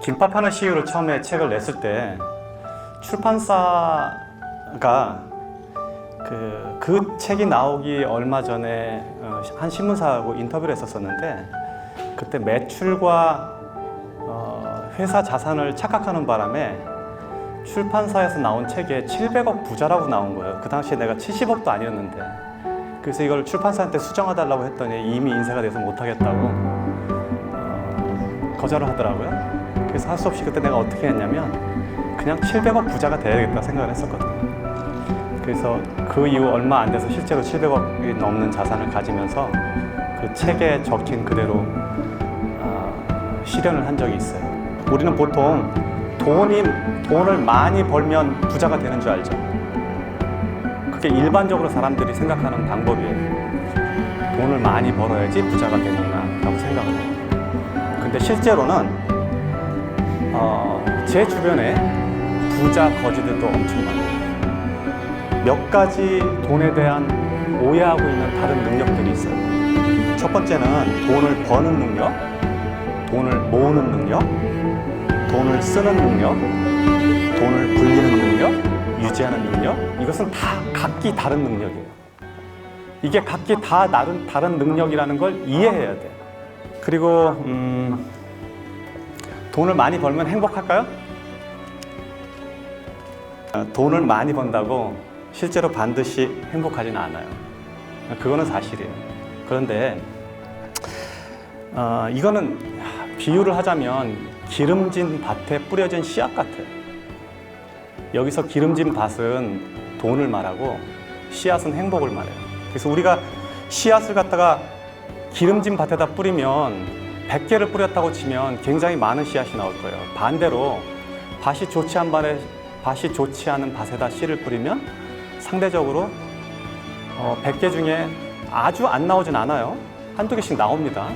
김밥 하나 시유를 처음에 책을 냈을 때 출판사가 그 책이 나오기 얼마 전에 한 신문사하고 인터뷰를 했었었는데, 그때 매출과 회사 자산을 착각하는 바람에 출판사에서 나온 책에 700억 부자라고 나온 거예요. 그 당시에 내가 70억도 아니었는데. 그래서 이걸 출판사한테 수정해달라고 했더니 이미 인쇄가 돼서 못하겠다고 거절을 하더라고요. 그래서 할 수 없이 그때 내가 어떻게 했냐면 그냥 700억 부자가 돼야겠다 생각을 했었거든요. 그래서 그 이후 얼마 안 돼서 실제로 700억이 넘는 자산을 가지면서 그 책에 적힌 그대로 실현을 한 적이 있어요. 우리는 보통 돈을 많이 벌면 부자가 되는 줄 알죠. 그게 일반적으로 사람들이 생각하는 방법이에요. 돈을 많이 벌어야지 부자가 되는구나라고 생각을 해요. 근데 실제로는 제 주변에 부자 거지들도 엄청 많아요. 몇 가지 돈에 대한 오해하고 있는 다른 능력들이 있어요. 첫 번째는 돈을 버는 능력, 돈을 모으는 능력, 돈을 쓰는 능력, 돈을 굴리는 능력, 유지하는 능력. 이것은 다 각기 다른 능력이에요. 이게 각기 다 다른 능력이라는 걸 이해해야 돼요. 그리고 돈을 많이 벌면 행복할까요? 돈을 많이 번다고 실제로 반드시 행복하지는 않아요. 그거는 사실이에요. 그런데 이거는 비유를 하자면 기름진 밭에 뿌려진 씨앗 같아요. 여기서 기름진 밭은 돈을 말하고 씨앗은 행복을 말해요. 그래서 우리가 씨앗을 갖다가 기름진 밭에다 뿌리면 100개를 뿌렸다고 치면 굉장히 많은 씨앗이 나올 거예요. 반대로 밭이 좋지 않은 밭에다 씨를 뿌리면 상대적으로 100개 중에 아주 안 나오진 않아요. 한두 개씩 나옵니다.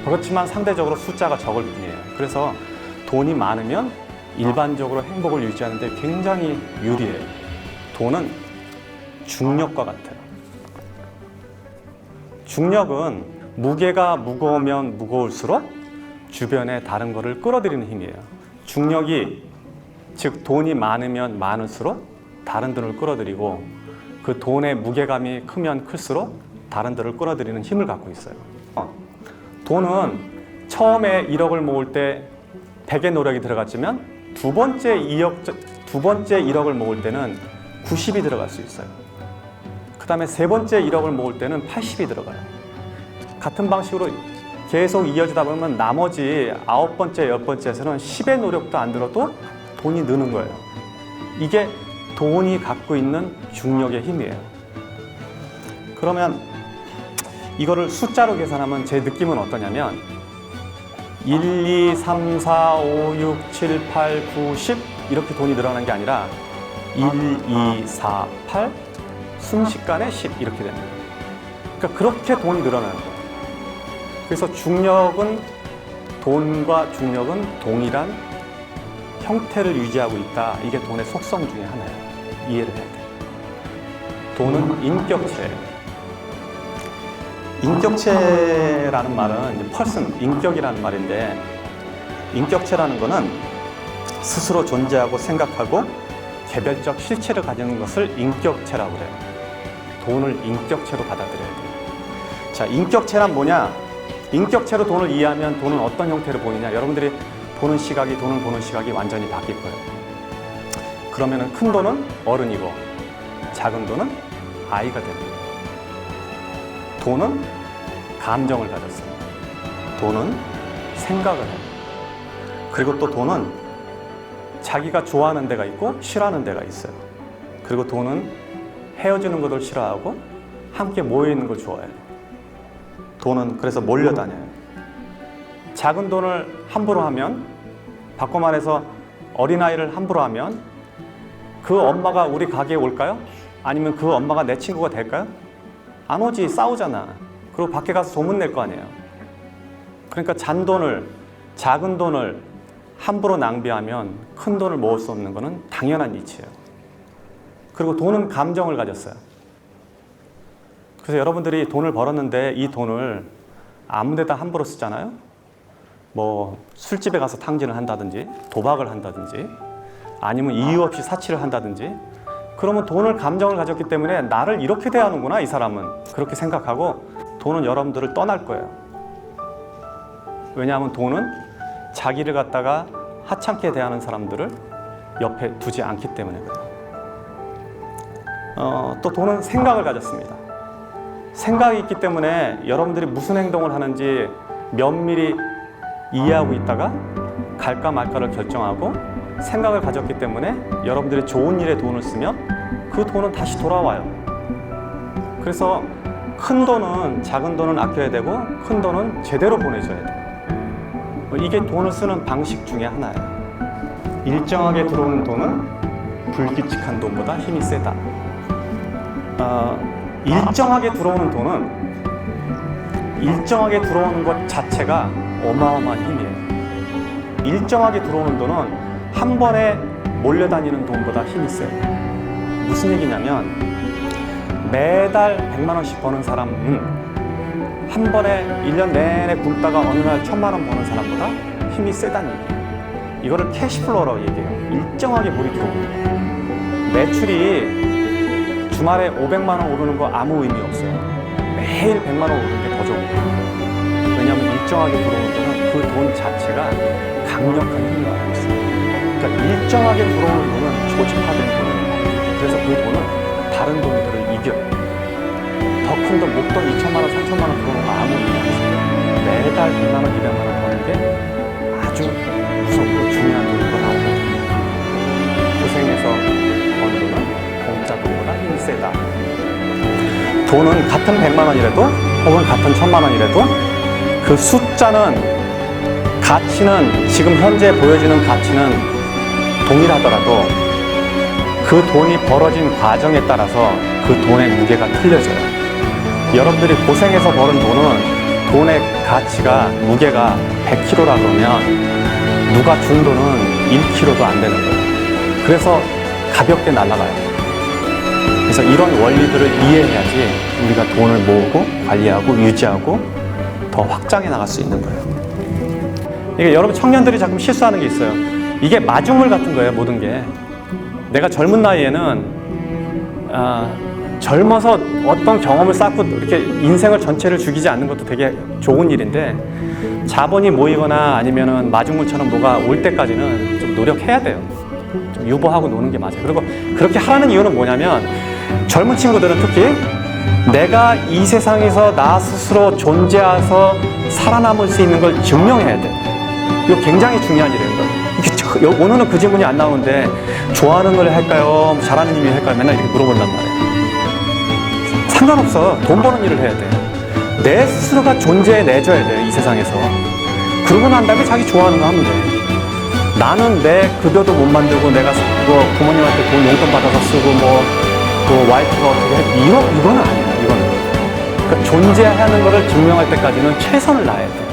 그렇지만 상대적으로 숫자가 적을 뿐이에요. 그래서 돈이 많으면 일반적으로 행복을 유지하는 데 굉장히 유리해요. 돈은 중력과 같아요. 중력은 무게가 무거우면 무거울수록 주변에 다른 것을 끌어들이는 힘이에요. 중력이, 즉 돈이 많으면 많을수록 다른 돈을 끌어들이고, 그 돈의 무게감이 크면 클수록 다른 돈을 끌어들이는 힘을 갖고 있어요. 돈은 처음에 1억을 모을 때 100의 노력이 들어갔지만 두 번째 1억을 모을 때는 90이 들어갈 수 있어요. 그 다음에 세 번째 1억을 모을 때는 80이 들어가요. 같은 방식으로 계속 이어지다 보면 나머지 9번째, 10번째에서는 10의 노력도 안 들어도 돈이 느는 거예요. 이게 돈이 갖고 있는 중력의 힘이에요. 그러면 이거를 숫자로 계산하면 제 느낌은 어떠냐면 1, 2, 3, 4, 5, 6, 7, 8, 9, 10 이렇게 돈이 늘어나는 게 아니라 1, 2, 4, 8 순식간에 10 이렇게 됩니다. 그러니까 그렇게 돈이 늘어나는 거예요. 그래서 돈과 중력은 동일한 형태를 유지하고 있다. 이게 돈의 속성 중에 하나예요. 이해를 해야 돼요. 돈은 인격체예요. 인격체라는 말은 펄슨, 인격이라는 말인데, 인격체라는 거는 스스로 존재하고 생각하고 개별적 실체를 가지는 것을 인격체라고 그래요. 돈을 인격체로 받아들여야 돼요. 자, 인격체란 뭐냐? 인격체로 돈을 이해하면 돈은 어떤 형태를 보이냐? 여러분들이 돈을 보는 시각이 완전히 바뀔 거예요. 그러면은 큰 돈은 어른이고 작은 돈은 아이가 됩니다. 돈은 감정을 가졌어요. 돈은 생각을 해요. 그리고 또 돈은 자기가 좋아하는 데가 있고 싫어하는 데가 있어요. 그리고 돈은 헤어지는 것을 싫어하고 함께 모여있는 걸 좋아해요. 돈은 그래서 몰려다녀요. 작은 돈을 함부로 하면, 바꿔 말해서 어린아이를 함부로 하면 그 엄마가 우리 가게에 올까요? 아니면 그 엄마가 내 친구가 될까요? 안 오지. 싸우잖아. 그리고 밖에 가서 소문낼 거 아니에요. 그러니까 작은 돈을 함부로 낭비하면 큰 돈을 모을 수 없는 것은 당연한 이치예요. 그리고 돈은 감정을 가졌어요. 그래서 여러분들이 돈을 벌었는데 이 돈을 아무 데다 함부로 쓰잖아요. 뭐 술집에 가서 탕진을 한다든지 도박을 한다든지 아니면 이유 없이 사치를 한다든지 그러면 돈을 감정을 가졌기 때문에 나를 이렇게 대하는구나 이 사람은 그렇게 생각하고 돈은 여러분들을 떠날 거예요. 왜냐하면 돈은 자기를 갖다가 하찮게 대하는 사람들을 옆에 두지 않기 때문에 그래요. 또 돈은 생각을 가졌습니다. 생각이 있기 때문에 여러분들이 무슨 행동을 하는지 면밀히 이해하고 있다가 갈까 말까를 결정하고 생각을 가졌기 때문에 여러분들이 좋은 일에 돈을 쓰면 그 돈은 다시 돌아와요. 그래서 큰 돈은 작은 돈은 아껴야 되고 큰 돈은 제대로 보내줘야 돼요. 이게 돈을 쓰는 방식 중에 하나예요. 일정하게 들어오는 돈은 불규칙한 돈보다 힘이 세다. 일정하게 들어오는 돈은 일정하게 들어오는 것 자체가 어마어마한 힘이에요. 일정하게 들어오는 돈은 한 번에 몰려다니는 돈보다 힘이 세요. 무슨 얘기냐면 매달 100만 원씩 버는 사람은 한 번에 1년 내내 굶다가 어느 날 1000만 원 버는 사람보다 힘이 세다는 얘기예요. 이거를 캐시플로우라고 얘기해요. 일정하게 물이 들어오는 거예요. 매출이 주말에 500만 원 오르는 거 아무 의미 없어요. 매일 100만 원 오르는 게 더 좋은 거예요. 왜냐하면 일정하게 들어오는 돈은 그 돈 자체가 강력한 힘을 가지고 있어요. 그러니까 일정하게 들어오는 돈은 조직화된 돈이에요. 그래서 그 돈은 다른 돈들을 이겨요. 더 큰 돈, 목돈 2천만 원, 3천만 원 들어오는 거 아무 의미 없어요. 매달 100만 원, 200만 원 버는 게 아주 무섭고 중요한 돈으로 나오거든요. 고생해서 버는 돈은 공짜 돈보다 힘이 세다. 돈은 같은 100만 원이라도 혹은 같은 1000만 원이라도 그 숫자는 가치는 지금 현재 보여지는 가치는 동일하더라도 그 돈이 벌어진 과정에 따라서 그 돈의 무게가 틀려져요. 여러분들이 고생해서 버는 돈은 돈의 가치가 무게가 100kg라 그러면 누가 준 돈은 1kg도 안 되는 거예요. 그래서 가볍게 날아가요. 그래서 이런 원리들을 이해해야지 우리가 돈을 모으고 관리하고 유지하고 더 확장해 나갈 수 있는 거예요. 이게 여러분 청년들이 자꾸 실수하는 게 있어요. 이게 마중물 같은 거예요, 모든 게. 내가 젊은 나이에는 젊어서 어떤 경험을 쌓고 이렇게 인생을 전체를 죽이지 않는 것도 되게 좋은 일인데 자본이 모이거나 아니면은 마중물처럼 뭐가 올 때까지는 좀 노력해야 돼요. 좀 유보하고 노는 게 맞아요. 그리고 그렇게 하라는 이유는 뭐냐면 젊은 친구들은 특히 내가 이 세상에서 나 스스로 존재해서 살아남을 수 있는 걸 증명해야 돼. 이거 굉장히 중요한 일이에요. 오늘은 그 질문이 안 나오는데 좋아하는 걸 할까요? 잘하는 일을 할까요? 맨날 이렇게 물어본단 말이에요. 상관없어. 돈 버는 일을 해야 돼. 내 스스로가 존재해내줘야 돼요. 이 세상에서. 그러고 난 다음에 자기 좋아하는 거 하면 돼. 나는 내 급여도 못 만들고 내가 부모님한테 돈 용돈 받아서 쓰고 와이프가 어떻게 해. 이건 아니에요. 이거는. 그러니까 존재하는 거를 증명할 때까지는 최선을 다해야 돼.